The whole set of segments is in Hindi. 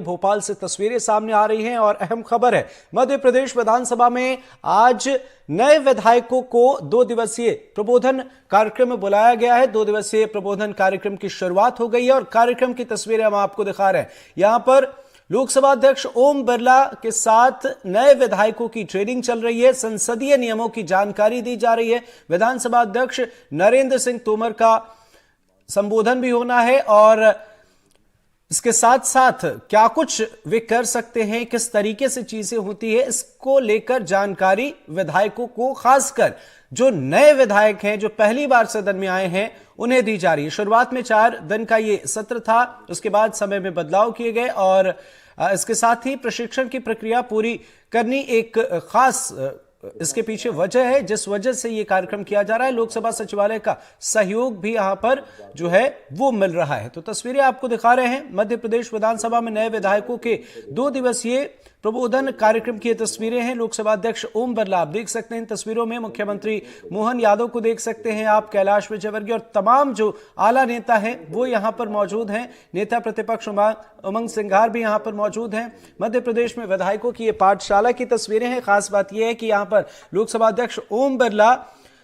भोपाल से तस्वीरें सामने आ रही हैं और अहम खबर है, मध्य प्रदेश विधानसभा में आज नए विधायकों को 2 दिवसीय प्रबोधन कार्यक्रम में बुलाया गया है। 2 दिवसीय प्रबोधन कार्यक्रम की शुरुआत हो गई है और कार्यक्रम की तस्वीरें हम आपको दिखा रहे हैं। यहां पर लोकसभा अध्यक्ष ओम बिरला के साथ नए विधायकों की ट्रेनिंग चल रही है, संसदीय नियमों की जानकारी दी जा रही है। विधानसभा अध्यक्ष नरेंद्र सिंह तोमर का संबोधन भी होना है और इसके साथ साथ क्या कुछ वे कर सकते हैं, किस तरीके से चीजें होती है, इसको लेकर जानकारी विधायकों को, खासकर जो नए विधायक हैं, जो पहली बार सदन में आए हैं, उन्हें दी जा रही है। शुरुआत में 4 दिन का ये सत्र था, उसके बाद समय में बदलाव किए गए और इसके साथ ही प्रशिक्षण की प्रक्रिया पूरी करनी एक खास इसके पीछे वजह है, जिस वजह से यह कार्यक्रम किया जा रहा है। लोकसभा सचिवालय का सहयोग भी यहां पर जो है वो मिल रहा है। तो तस्वीरें आपको दिखा रहे हैं, मध्य प्रदेश विधानसभा में नए विधायकों के 2 दिवसीय प्रबोधन कार्यक्रम की तस्वीरें हैं। लोकसभा अध्यक्ष ओम बिरला आप देख सकते हैं इन तस्वीरों में, मुख्यमंत्री मोहन यादव को देख सकते हैं आप, कैलाश विजयवर्गीय और तमाम जो आला नेता हैं वो यहां पर मौजूद हैं। नेता प्रतिपक्ष उमंग सिंघार भी यहां पर मौजूद हैं। मध्य प्रदेश में विधायकों की ये पाठशाला की तस्वीरें हैं। खास बात यह है कि यहां पर लोकसभा अध्यक्ष ओम बिरला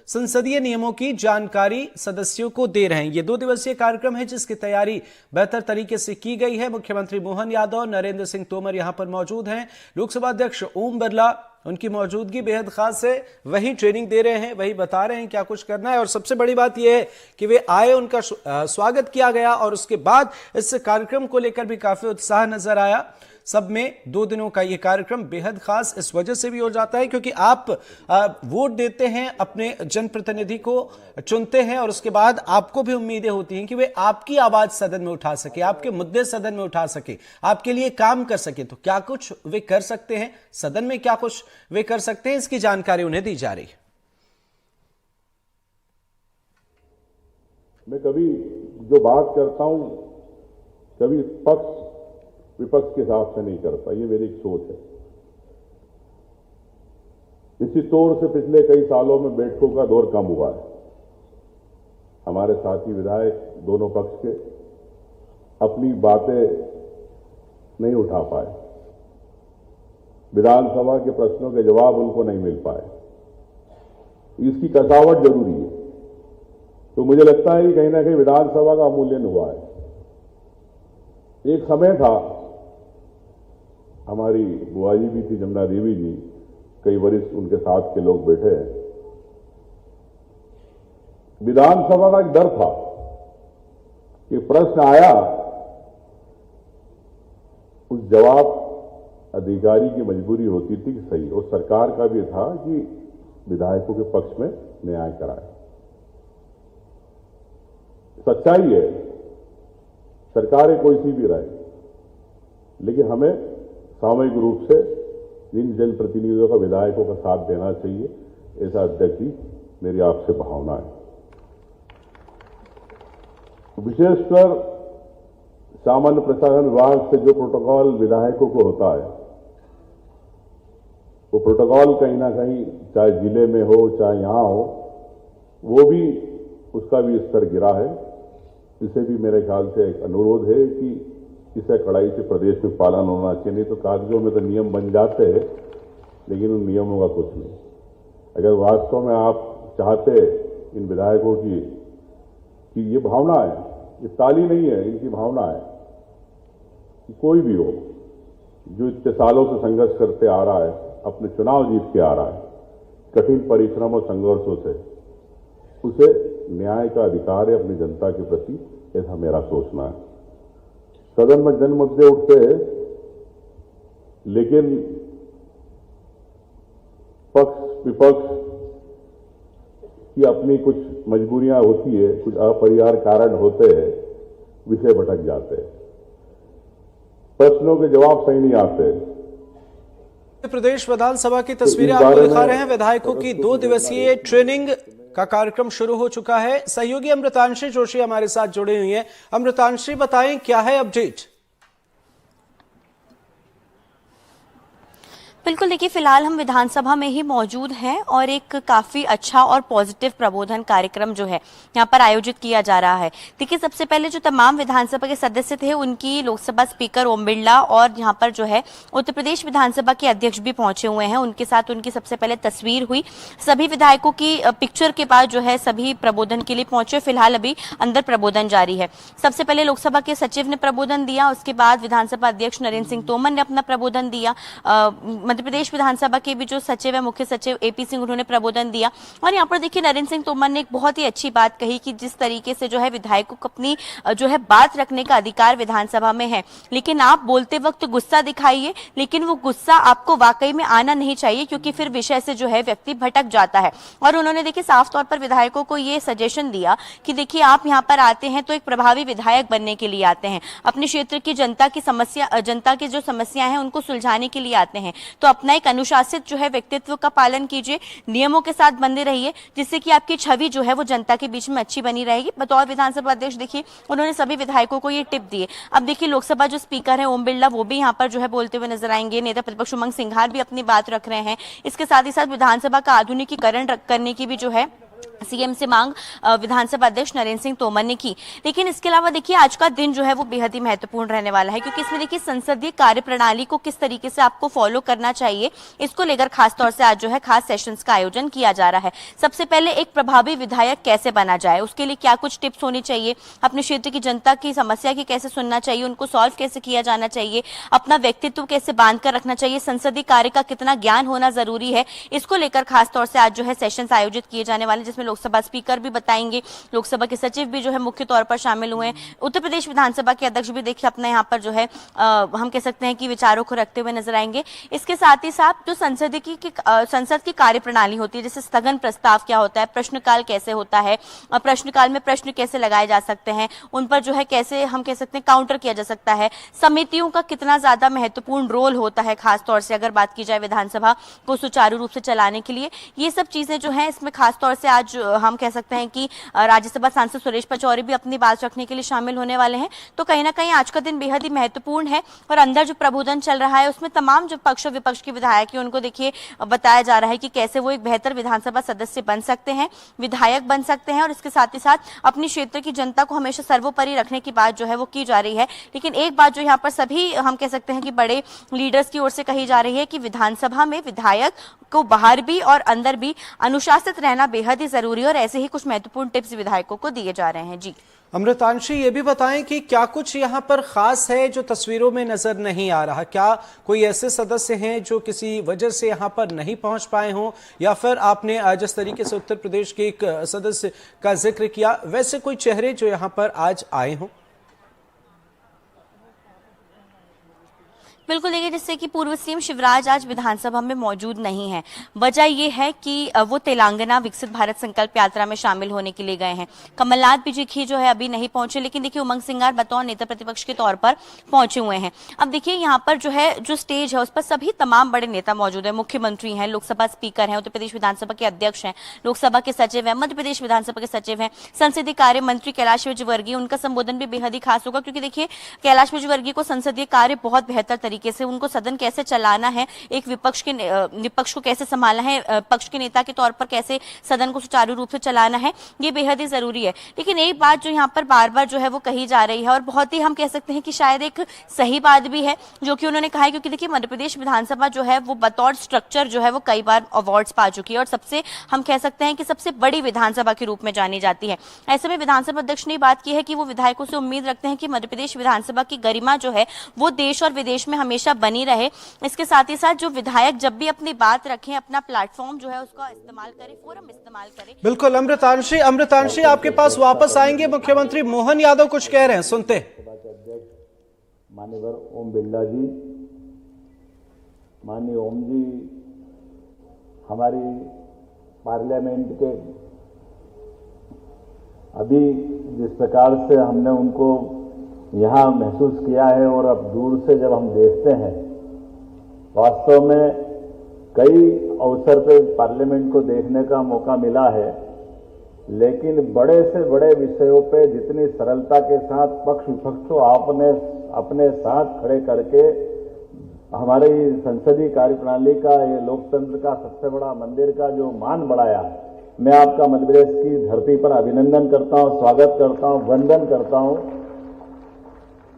संसदीय नियमों की जानकारी सदस्यों को दे रहे हैं। यह 2 दिवसीय कार्यक्रम है जिसकी तैयारी बेहतर तरीके से की गई है। मुख्यमंत्री मोहन यादव, नरेंद्र सिंह तोमर यहां पर मौजूद हैं। लोकसभा अध्यक्ष ओम बिरला, उनकी मौजूदगी बेहद खास है, वही ट्रेनिंग दे रहे हैं, वही बता रहे हैं क्या कुछ करना है। और सबसे बड़ी बात यह है कि वे आए, उनका स्वागत किया गया और उसके बाद इस कार्यक्रम को लेकर भी काफी उत्साह नजर आया। सब में 2 दिनों का यह कार्यक्रम बेहद खास इस वजह से भी हो जाता है क्योंकि आप वोट देते हैं, अपने जनप्रतिनिधि को चुनते हैं और उसके बाद आपको भी उम्मीदें होती हैं कि वे आपकी आवाज सदन में उठा सके, आपके मुद्दे सदन में उठा सके, आपके लिए काम कर सके। तो क्या कुछ वे कर सकते हैं सदन में, क्या कुछ वे कर सकते हैं, इसकी जानकारी उन्हें दी जा रही है। मैं कभी जो बात करता हूं, कभी पक्ष विपक्ष के हिसाब से नहीं करता, ये मेरी एक सोच है। इसी तौर से पिछले कई सालों में बैठकों का दौर कम हुआ है। हमारे साथी विधायक दोनों पक्ष के अपनी बातें नहीं उठा पाए, विधानसभा के प्रश्नों के जवाब उनको नहीं मिल पाए। इसकी कसावट जरूरी है। तो मुझे लगता है कि कहीं ना कहीं विधानसभा का अवमूल्यन हुआ है। एक समय था, हमारी बुआ जी भी थी, जमुना देवी जी, कई वरिष्ठ उनके साथ के लोग बैठे हैं। विधानसभा का एक डर था कि प्रश्न आया, उस जवाब अधिकारी की मजबूरी होती थी कि सही, और सरकार का भी था कि विधायकों के पक्ष में न्याय कराए। सच्चाई है, सरकारें कोई सी भी रहे, लेकिन हमें सामूहिक रूप से जिन जनप्रतिनिधियों का, विधायकों का साथ देना चाहिए, ऐसा अध्यक्ष जी मेरी आपसे भावना है। विशेषकर सामान्य प्रशासन विभाग से जो प्रोटोकॉल विधायकों को होता है, वो प्रोटोकॉल कहीं ना कहीं, चाहे जिले में हो चाहे यहां हो, वो भी, उसका भी स्तर गिरा है। इसे भी मेरे ख्याल से एक अनुरोध है कि इसे कड़ाई से प्रदेश में पालन होना चाहिए। नहीं तो कागजों में तो नियम बन जाते हैं, लेकिन उन नियमों का कुछ नहीं। अगर वास्तव में आप चाहते इन विधायकों की कि ये भावना है, ये ताली नहीं है, इनकी भावना है कि कोई भी हो जो इतने सालों से संघर्ष करते आ रहा है, अपने चुनाव जीत के आ रहा है, कठिन परिश्रम और संघर्षों से, उसे न्याय का अधिकार है अपनी जनता के प्रति, ऐसा मेरा सोचना है। सदन में जन मुद्दे उठते हैं, लेकिन पक्ष विपक्ष की अपनी कुछ मजबूरियां होती है, कुछ अपरिहार्य कारण होते हैं, विषय भटक जाते हैं, प्रश्नों के जवाब सही नहीं आते। प्रदेश विधानसभा की तस्वीरें आपको दिखा रहे हैं। विधायकों की 2 दिवसीय ट्रेनिंग का कार्यक्रम शुरू हो चुका है। सहयोगी अमृतांशी जोशी हमारे साथ जुड़े हुई हैं। अमृतांशी, बताएं क्या है अपडेट? बिल्कुल, देखिए फिलहाल हम विधानसभा में ही मौजूद हैं और एक काफ़ी अच्छा और पॉजिटिव प्रबोधन कार्यक्रम जो है यहाँ पर आयोजित किया जा रहा है। देखिए सबसे पहले जो तमाम विधानसभा के सदस्य थे उनकी लोकसभा स्पीकर ओम बिरला और यहाँ पर जो है उत्तर प्रदेश विधानसभा के अध्यक्ष भी पहुंचे हुए हैं। उनके साथ उनकी सबसे पहले तस्वीर हुई। सभी विधायकों की पिक्चर के बाद जो है सभी प्रबोधन के लिए पहुंचे। फिलहाल अभी अंदर प्रबोधन जारी है। सबसे पहले लोकसभा के सचिव ने प्रबोधन दिया, उसके बाद विधानसभा अध्यक्ष नरेंद्र सिंह तोमर ने अपना प्रबोधन दिया। मध्य प्रदेश विधानसभा के भी जो सचिव है, मुख्य सचिव एपी सिंह, उन्होंने प्रबोधन दिया। और यहाँ पर देखिए नरेंद्र सिंह तोमर ने एक बहुत ही अच्छी बात कही कि जिस तरीके से जो है विधायकों को अपनी जो है बात रखने का अधिकार विधानसभा में है, लेकिन आप बोलते वक्त गुस्सा दिखाइए, लेकिन वो गुस्सा आपको वाकई में आना नहीं चाहिए, क्योंकि फिर विषय से जो है व्यक्ति भटक जाता है। और उन्होंने देखिए साफ तौर पर विधायकों को ये सजेशन दिया कि देखिए आप यहाँ पर आते हैं तो एक प्रभावी विधायक बनने के लिए आते हैं, अपने क्षेत्र की जनता की जो समस्याएं हैं उनको सुलझाने के लिए आते हैं, तो अपना एक अनुशासित जो है व्यक्तित्व का पालन कीजिए, नियमों के साथ बंधे रहिए, जिससे कि आपकी छवि जो है वो जनता के बीच में अच्छी बनी रहेगी। बतौर विधानसभा अध्यक्ष देखिए उन्होंने सभी विधायकों को ये टिप दिए। अब देखिए लोकसभा जो स्पीकर है ओम बिरला, वो भी यहाँ पर जो है बोलते हुए नजर आएंगे। नेता प्रतिपक्ष उमंग सिंघार भी अपनी बात रख रहे हैं। इसके साथ ही साथ विधानसभा का आधुनिकीकरण करने की भी जो है सीएम से मांग विधानसभा अध्यक्ष नरेंद्र सिंह तोमर ने की। लेकिन इसके अलावा देखिए आज का दिन जो है वो बेहद ही महत्वपूर्ण रहने वाला है, क्योंकि इसमें देखिए संसदीय कार्यप्रणाली को किस तरीके से आपको फॉलो करना चाहिए, इसको लेकर खासतौर से आज जो है खास सेशंस का आयोजन किया जा रहा है। सबसे पहले एक प्रभावी विधायक कैसे बना जाए, उसके लिए क्या कुछ टिप्स होनी चाहिए, अपने क्षेत्र की जनता की समस्या की कैसे सुनना चाहिए, उनको सॉल्व कैसे किया जाना चाहिए, अपना व्यक्तित्व कैसे बांध कर रखना चाहिए, संसदीय कार्य का कितना ज्ञान होना जरूरी है, इसको लेकर खासतौर से आज जो है सेशंस आयोजित किए जाने वाले, जिसमें लोकसभा स्पीकर भी बताएंगे, लोकसभा के सचिव भी जो है मुख्य तौर पर शामिल हुए हैं, उत्तर प्रदेश विधानसभा के अध्यक्ष भी देखिए अपना यहाँ पर जो है हम कह सकते हैं कि विचारों को रखते हुए नजर आएंगे। इसके साथ ही साथ जो संसद की कार्यप्रणाली होती है, जैसे स्थगन प्रस्ताव क्या होता है, प्रश्नकाल कैसे होता है, प्रश्नकाल में प्रश्न कैसे लगाए जा सकते हैं, उन पर जो है कैसे हम कह सकते हैं काउंटर किया जा सकता है, समितियों का कितना ज्यादा महत्वपूर्ण रोल होता है खासतौर से अगर बात की जाए विधानसभा को सुचारू रूप से चलाने के लिए, ये सब चीजें जो है इसमें खासतौर से आज हम कह सकते हैं कि राज्यसभा सांसद सुरेश पचौरी भी अपनी बात रखने के लिए शामिल होने वाले हैं। तो कहीं ना कहीं आज का दिन बेहद ही महत्वपूर्ण है और अंदर जो प्रबोधन चल रहा है उसमें तमाम जो पक्ष और विपक्ष के विधायक हैं उनको देखिए बताया जा रहा है कि कैसे वो एक बेहतर विधानसभा सदस्य बन सकते हैं, विधायक बन सकते हैं, और इसके साथ ही साथ अपनी क्षेत्र की जनता को हमेशा सर्वोपरि रखने की बात जो है वो की जा रही है। लेकिन एक बात जो यहाँ पर सभी हम कह सकते हैं कि बड़े लीडर्स की ओर से कही जा रही है कि विधानसभा में विधायक को बाहर भी और अंदर भी अनुशासित रहना बेहद ही जरूरी है, और ऐसे ही कुछ महत्वपूर्ण टिप्स विधायकों को दिए जा रहे हैं। जी अमृतांशी, ये भी बताएं कि क्या कुछ यहाँ पर खास है जो तस्वीरों में नजर नहीं आ रहा, क्या कोई ऐसे सदस्य हैं जो किसी वजह से यहाँ पर नहीं पहुंच पाए हों, या फिर आपने जिस तरीके से उत्तर प्रदेश के एक सदस्य का जिक्र किया वैसे कोई चेहरे जो यहाँ पर आज आए हों? बिल्कुल, देखिए जिससे कि पूर्व सीएम शिवराज आज विधानसभा में मौजूद नहीं है। वजह यह है कि वो तेलंगाना विकसित भारत संकल्प यात्रा में शामिल होने के लिए गए हैं। कमलनाथ भी जो है अभी नहीं पहुंचे, लेकिन देखिए उमंग सिंघार बतौर नेता प्रतिपक्ष के तौर पर पहुंचे हुए हैं। अब देखिए यहाँ पर जो है जो स्टेज है उस पर सभी तमाम बड़े नेता मौजूद है, मुख्यमंत्री हैं, लोकसभा स्पीकर हैं, उत्तर प्रदेश विधानसभा के अध्यक्ष हैं, लोकसभा के सचिव हैं, मध्य प्रदेश विधानसभा के सचिव हैं, संसदीय कार्य मंत्री कैलाश विजयवर्गीय, उनका संबोधन भी बेहद ही खास होगा, क्योंकि देखिए कैलाश विजयवर्गीय को संसदीय कार्य बहुत बेहतर तरीके से, उनको सदन कैसे चलाना है, एक विपक्ष को कैसे संभालना है, पक्ष के नेता के तौर पर कैसे सदन को सुचारू रूप से चलाना है, ये बेहद ही जरूरी है। लेकिन एक बात जो यहाँ पर बार बार जो है वो कही जा रही है, और बहुत ही हम कह सकते हैं कि शायद एक सही बात भी है जो कि उन्होंने कहा है, क्योंकि देखिए मध्य प्रदेश विधानसभा जो है वो बतौर स्ट्रक्चर जो है वो कई बार अवार्ड्स पा चुकी है और सबसे हम कह सकते हैं कि सबसे बड़ी विधानसभा के रूप में जानी जाती है। ऐसे में विधानसभा अध्यक्ष ने बात की है कि वो विधायकों से उम्मीद रखते हैं कि मध्य प्रदेश विधानसभा की गरिमा जो है वो देश और विदेश में हमेशा बनी रहे। इसके साथ ही साथ जो विधायक जब भी अपनी बात रखें, अपना प्लेटफॉर्म जो है उसका इस्तेमाल करें, फोरम इस्तेमाल करें। बिल्कुल अमृतांशी आपके पास वापस आएंगे। मुख्यमंत्री मोहन यादव कुछ कह रहे हैं, सुनते। माननीय ओम बिरला जी, माननीय ओम जी हमारी पार्लियामेंट के अभी जिस प्रकार से हमने उनको यहाँ महसूस किया है और अब दूर से जब हम देखते हैं, वास्तव में कई अवसर पे पार्लियामेंट को देखने का मौका मिला है, लेकिन बड़े से बड़े विषयों पे जितनी सरलता के साथ पक्ष विपक्ष को आपने अपने साथ खड़े करके हमारे संसदीय कार्यप्रणाली का, ये लोकतंत्र का सबसे बड़ा मंदिर का जो मान बढ़ाया, मैं आपका मध्य प्रदेश की धरती पर अभिनंदन करता हूं, स्वागत करता हूं, वंदन करता हूं।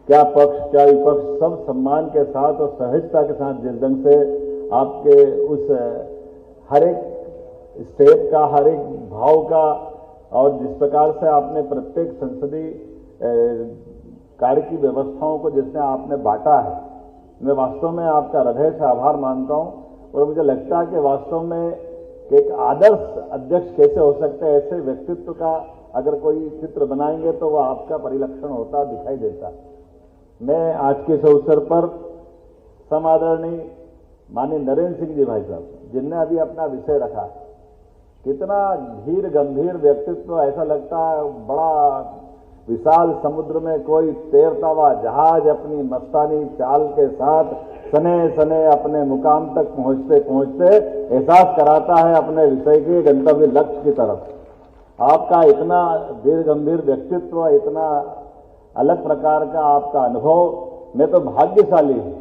क्या पक्ष क्या विपक्ष सब सम्मान के साथ और सहजता के साथ जिस ढंग से आपके उस हर एक स्टेप का, हर एक भाव का और जिस प्रकार से आपने प्रत्येक संसदीय कार्य की व्यवस्थाओं को जिसने आपने बांटा है, मैं वास्तव में आपका हृदय से आभार मानता हूं। और मुझे लगता है कि वास्तव में एक आदर्श अध्यक्ष कैसे हो सकते हैं, ऐसे व्यक्तित्व का अगर कोई चित्र बनाएंगे तो वह आपका परिलक्षण होता दिखाई देता। मैं आज के इस अवसर पर समादरणीय माननीय नरेंद्र सिंह जी भाई साहब, जिनने अभी अपना विषय रखा, कितना धीर गंभीर व्यक्तित्व, ऐसा लगता है बड़ा विशाल समुद्र में कोई तैरता हुआ जहाज अपनी मस्तानी चाल के साथ सने सने अपने मुकाम तक पहुंचते पहुंचते एहसास कराता है अपने विषय के गंतव्य लक्ष्य की तरफ। आपका इतना धीर गंभीर व्यक्तित्व, इतना अलग प्रकार का आपका अनुभव, मैं तो भाग्यशाली हूं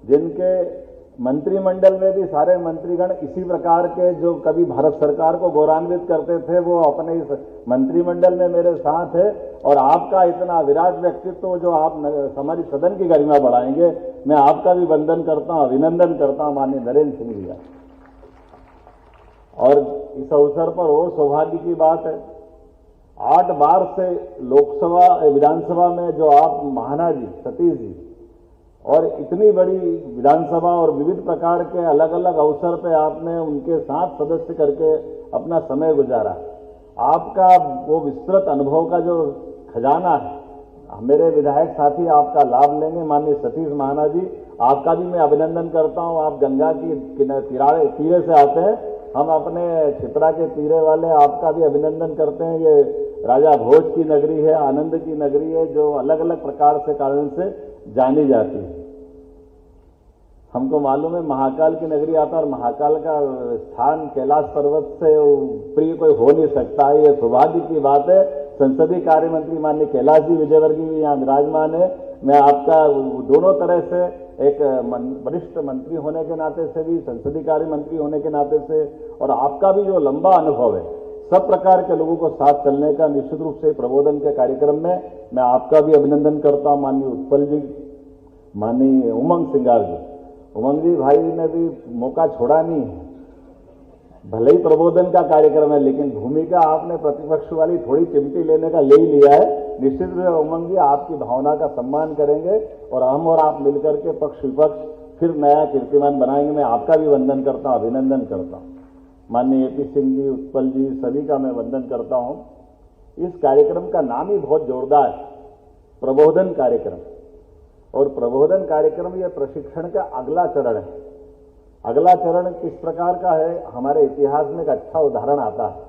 जिनके मंत्रिमंडल में भी सारे मंत्रीगण इसी प्रकार के जो कभी भारत सरकार को गौरवान्वित करते थे, वो अपने इस मंत्रिमंडल में मेरे साथ है। और आपका इतना विराट व्यक्तित्व जो आप हमारी सदन की गरिमा बढ़ाएंगे, मैं आपका भी वंदन करता हूं, अभिनंदन करता हूं माननीय नरेंद्र सिंह जी का। और इस अवसर पर वो सौभाग्य की बात है, 8 बार से लोकसभा विधानसभा में जो आप महाना जी सतीश जी, और इतनी बड़ी विधानसभा और विविध प्रकार के अलग अलग अवसर पे आपने उनके साथ सदस्य करके अपना समय गुजारा। आपका वो विस्तृत अनुभव का जो खजाना है, मेरे विधायक साथी आपका लाभ लेंगे। माननीय सतीश महाना जी, आपका भी मैं अभिनंदन करता हूं। आप गंगा की तीरे से आते हैं, हम अपने छितरा के तीरे वाले आपका भी अभिनंदन करते हैं। ये राजा भोज की नगरी है, आनंद की नगरी है, जो अलग अलग प्रकार से कारण से जानी जाती है। हमको मालूम है महाकाल की नगरी आता है, और महाकाल का स्थान कैलाश पर्वत से प्रिय कोई हो नहीं सकता है। ये सौभाग्य की बात है। संसदीय कार्य मंत्री माननीय कैलाश जी विजयवर्गीय भी यहाँ विराजमान है। मैं आपका दोनों तरह से, एक वरिष्ठ मंत्री होने के नाते से भी, संसदीय कार्य मंत्री होने के नाते से, और आपका भी जो लंबा अनुभव है सब प्रकार के लोगों को साथ चलने का, निश्चित रूप से प्रबोधन के कार्यक्रम में मैं आपका भी अभिनंदन करता हूं। माननीय उत्पल जी, माननीय उमंग सिंगार जी, उमंग जी भाई ने भी मौका छोड़ा नहीं है। भले ही प्रबोधन का कार्यक्रम है, लेकिन भूमिका आपने प्रतिपक्ष वाली थोड़ी चिमटी लेने का ले ही लिया है। निश्चित रूप से उमंग जी आपकी भावना का सम्मान करेंगे, और हम और आप मिलकर के पक्ष विपक्ष फिर नया कीर्तिमान बनाएंगे। मैं आपका भी वंदन करता हूं, अभिनंदन करता हूं। माननीय एपी सिंह जी, उत्पल जी, सभी का मैं वंदन करता हूं। इस कार्यक्रम का नाम ही बहुत जोरदार, प्रबोधन कार्यक्रम। और प्रबोधन कार्यक्रम यह प्रशिक्षण का अगला चरण है। अगला चरण किस प्रकार का है, हमारे इतिहास में एक अच्छा उदाहरण आता है।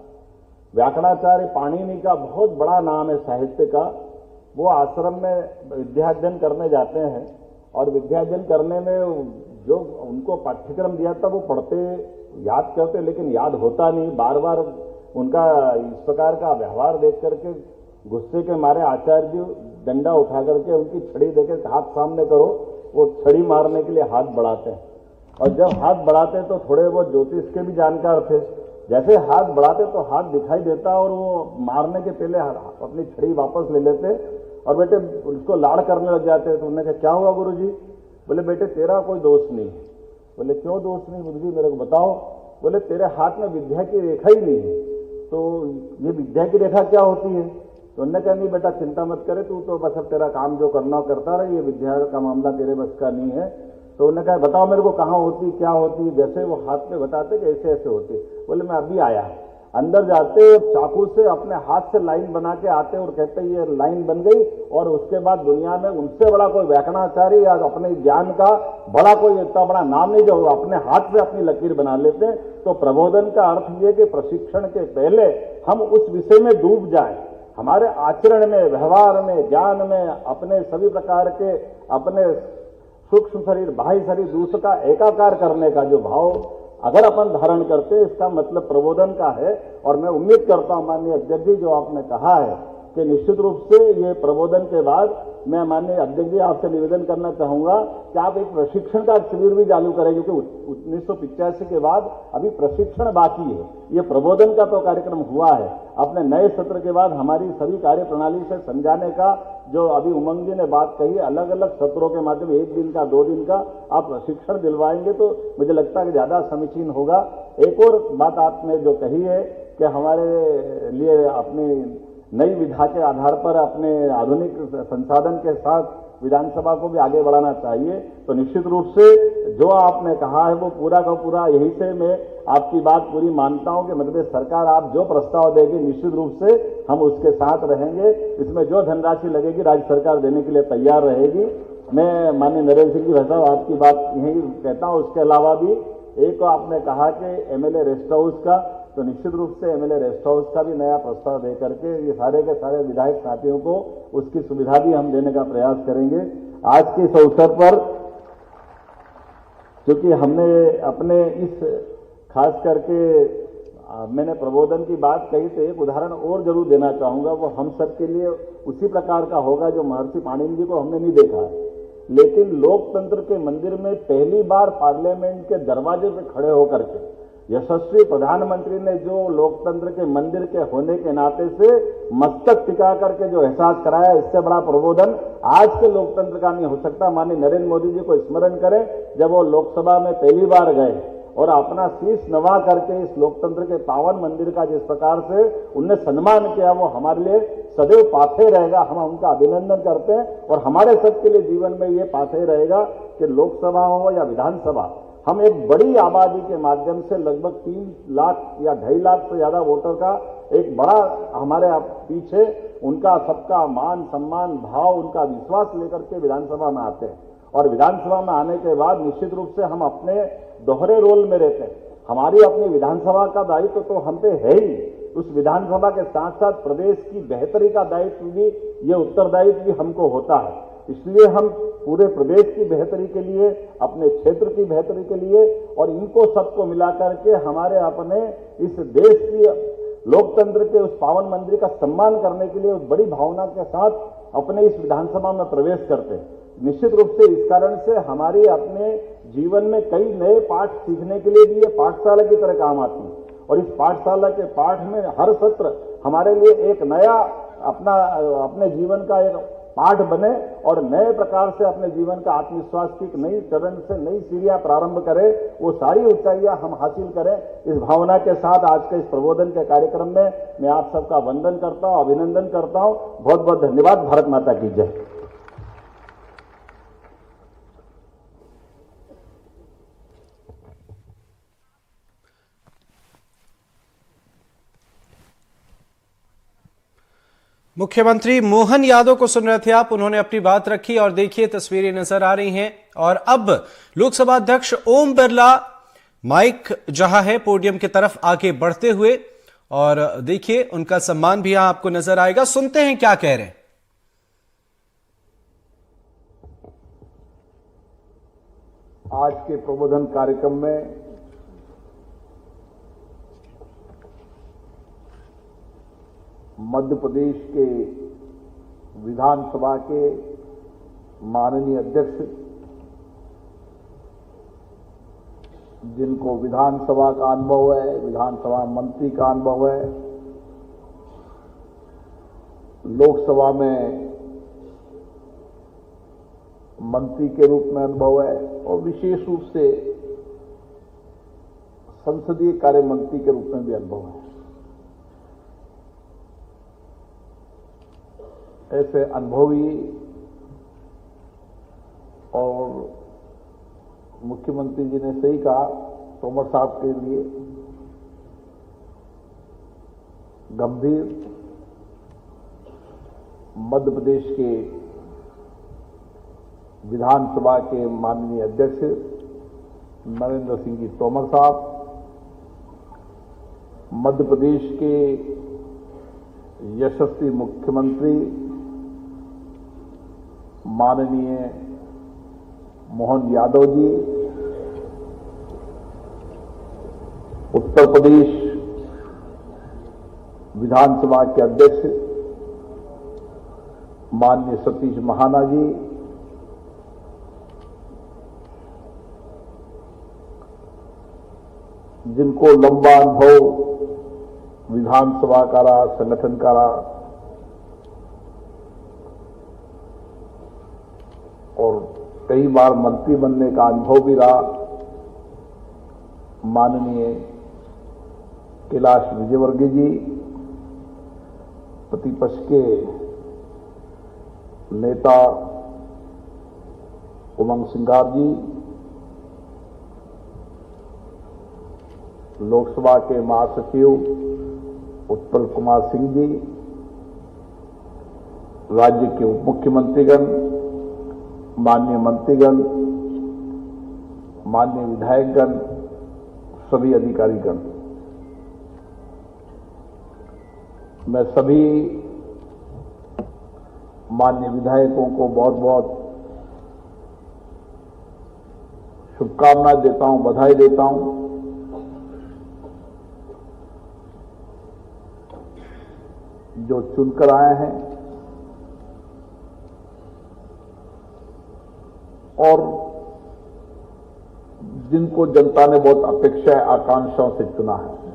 व्याकरणाचार्य पाणिनि का बहुत बड़ा नाम है साहित्य का। वो आश्रम में विद्यार्जन करने जाते हैं, और विद्यार्जन करने में जो उनको पाठ्यक्रम दिया था वो पढ़ते, याद करते, लेकिन याद होता नहीं। बार बार उनका इस प्रकार का व्यवहार देख करके गुस्से के मारे आचार्य जी डंडा उठा करके उनकी छड़ी देकर हाथ सामने करो, वो छड़ी मारने के लिए हाथ बढ़ाते हैं। और जब हाथ बढ़ाते तो थोड़े बहुत ज्योतिष के भी जानकार थे, जैसे हाथ बढ़ाते तो हाथ दिखाई देता, और वो मारने के पहले अपनी छड़ी वापस ले लेते और बेटे उसको लाड़ करने लग जाते। तो उन्होंने कहा क्या हुआ गुरुजी? बोले बेटे तेरा कोई दोष नहीं। बोले क्यों दोष नहीं गुरुजी, मेरे को बताओ। बोले तेरे हाथ में विद्या की रेखा ही नहीं है। तो ये विद्या की रेखा क्या होती है? तो उन्होंने कहा नहीं बेटा चिंता मत करे, तू तो बस अब तेरा काम जो करना करता रहे, ये विद्या का मामला तेरे बस का नहीं है। तो उन्होंने कहा बताओ मेरे को कहाँ होती, क्या होती? जैसे वो हाथ में बताते कि ऐसे ऐसे होती। बोले मैं अभी आया। अंदर जाते चाकू से अपने हाथ से लाइन बना के आते और कहते ये लाइन बन गई। और उसके बाद दुनिया में उनसे बड़ा कोई व्याकरणाचार्य या अपने ज्ञान का बड़ा कोई इतना बड़ा नाम नहीं जो अपने हाथ से अपनी लकीर बना लेते हैं। तो प्रबोधन का अर्थ ये कि प्रशिक्षण के पहले हम उस विषय में डूब जाएं, हमारे आचरण में, व्यवहार में, ज्ञान में, अपने सभी प्रकार के अपने सूक्ष्म शरीर, बाह्य शरीर, दूसरे का एकाकार करने का जो भाव अगर अपन धारण करते, इसका मतलब प्रबोधन का है। और मैं उम्मीद करता हूं माननीय अध्यक्ष जी, जो आपने कहा है कि निश्चित रूप से ये प्रबोधन के बाद मैं माननीय अध्यक्ष जी आपसे निवेदन करना चाहूंगा कि आप एक प्रशिक्षण का शिविर भी चालू करें, क्योंकि 1985 के बाद अभी प्रशिक्षण बाकी है। ये प्रबोधन का तो कार्यक्रम हुआ है, अपने नए सत्र के बाद हमारी सभी कार्य प्रणाली से समझाने का जो अभी उमंग जी ने बात कही, अलग अलग सत्रों के माध्यम 1 दिन का 2 दिन का आप प्रशिक्षण दिलवाएंगे तो मुझे लगता है कि ज्यादा समीचीन होगा। एक और बात आपने जो कही है कि हमारे लिए अपनी नई विधा के आधार पर अपने आधुनिक संसाधन के साथ विधानसभा को भी आगे बढ़ाना चाहिए, तो निश्चित रूप से जो आपने कहा है वो पूरा का पूरा यही से मैं आपकी बात पूरी मानता हूं कि मध्य प्रदेश सरकार आप जो प्रस्ताव देगी निश्चित रूप से हम उसके साथ रहेंगे। इसमें जो धनराशि लगेगी राज्य सरकार देने के लिए तैयार रहेगी। मैं माननीय नरेंद्र सिंह जी भाई साहब आपकी बात यही कहता हूं। उसके अलावा भी एक आपने कहा कि एमएलए रेस्ट हाउस का, तो निश्चित रूप से एमएलए रेस्ट हाउस का भी नया प्रस्ताव दे करके ये सारे के सारे विधायक साथियों को उसकी सुविधा भी हम देने का प्रयास करेंगे। आज के इस अवसर पर क्योंकि हमने अपने इस खास करके मैंने प्रबोधन की बात कही तो एक उदाहरण और जरूर देना चाहूंगा, वो हम सबके लिए उसी प्रकार का होगा जो महर्षि पाणिनि जी को हमने नहीं देखा है, लेकिन लोकतंत्र के मंदिर में पहली बार पार्लियामेंट के दरवाजे पे खड़े होकर के यशस्वी प्रधानमंत्री ने जो लोकतंत्र के मंदिर के होने के नाते से मस्तक टिका करके जो एहसास कराया, इससे बड़ा प्रबोधन आज के लोकतंत्र का नहीं हो सकता। माननीय नरेंद्र मोदी जी को स्मरण करें, जब वो लोकसभा में पहली बार गए और अपना शीश नवा करके इस लोकतंत्र के पावन मंदिर का जिस प्रकार से उनने सम्मान किया, वो हमारे लिए सदैव पाथे रहेगा। हम उनका अभिनंदन करते हैं और हमारे सबके लिए जीवन में ये पाथे रहेगा कि लोकसभा हो या विधानसभा, हम एक बड़ी आबादी के माध्यम से लगभग 3 लाख या 2.5 लाख से ज्यादा वोटर का एक बड़ा हमारे पीछे उनका सबका मान सम्मान भाव, उनका विश्वास लेकर के विधानसभा में आते हैं और विधानसभा में आने के बाद निश्चित रूप से हम अपने दोहरे रोल में रहते हैं। हमारी अपनी विधानसभा का दायित्व तो हम पे है ही, उस विधानसभा के साथ साथ प्रदेश की बेहतरी का दायित्व भी, ये उत्तरदायित्व भी हमको होता है। इसलिए हम पूरे प्रदेश की बेहतरी के लिए, अपने क्षेत्र की बेहतरी के लिए और इनको सबको मिलाकर के हमारे अपने इस देश की लोकतंत्र के उस पावन मंदिर का सम्मान करने के लिए उस बड़ी भावना के साथ अपने इस विधानसभा में प्रवेश करते हैं। निश्चित रूप से इस कारण से हमारी अपने जीवन में कई नए पाठ सीखने के लिए भी ये पाठशाला की तरह काम आती है और इस पाठशाला के पाठ में हर सत्र हमारे लिए एक नया अपने जीवन का एक पाठ बने और नए प्रकार से अपने जीवन का आत्मविश्वास की एक नई चरण से नई सीढ़ियां प्रारंभ करें, वो सारी ऊंचाइयां हम हासिल करें। इस भावना के साथ आज के इस प्रबोधन के कार्यक्रम में मैं आप सबका वंदन करता हूं, अभिनंदन करता हूं। बहुत बहुत धन्यवाद। भारत माता की जय। मुख्यमंत्री मोहन यादव को सुन रहे थे आप, उन्होंने अपनी बात रखी और देखिए तस्वीरें नजर आ रही हैं। और अब लोकसभा अध्यक्ष ओम बिरला माइक जहां है पोडियम की तरफ आगे बढ़ते हुए, और देखिए उनका सम्मान भी यहां आपको नजर आएगा। सुनते हैं क्या कह रहे हैं। आज के प्रबोधन कार्यक्रम में मध्य प्रदेश के विधानसभा के माननीय अध्यक्ष, जिनको विधानसभा का अनुभव है, विधानसभा मंत्री का अनुभव है, लोकसभा में मंत्री के रूप में अनुभव है और विशेष रूप से संसदीय कार्य मंत्री के रूप में भी अनुभव है। ऐसे अनुभवी और मुख्यमंत्री जी ने सही कहा, तोमर साहब के लिए गंभीर मध्य प्रदेश के विधानसभा के माननीय अध्यक्ष नरेंद्र सिंह जी तोमर साहब, मध्य प्रदेश के यशस्वी मुख्यमंत्री माननीय मोहन यादव जी, उत्तर प्रदेश विधानसभा के अध्यक्ष माननीय सतीश महाना जी, जिनको लंबा अनुभव विधानसभा का रहा, संगठन का रहा और कई बार मंत्री बनने का अनुभव भी रहा, माननीय कैलाश विजयवर्गीय जी, प्रतिपक्ष के नेता उमंग सिंगार जी, लोकसभा के महासचिव उत्पल कुमार सिंह जी, राज्य के उप मुख्यमंत्रीगण, माननीय मंत्रीगण, माननीय विधायकगण, सभी अधिकारीगण, मैं सभी माननीय विधायकों को बहुत बहुत शुभकामनाएं देता हूं, बधाई देता हूं। जो चुनकर आए हैं और जिनको जनता ने बहुत अपेक्षा आकांक्षाओं से चुना है।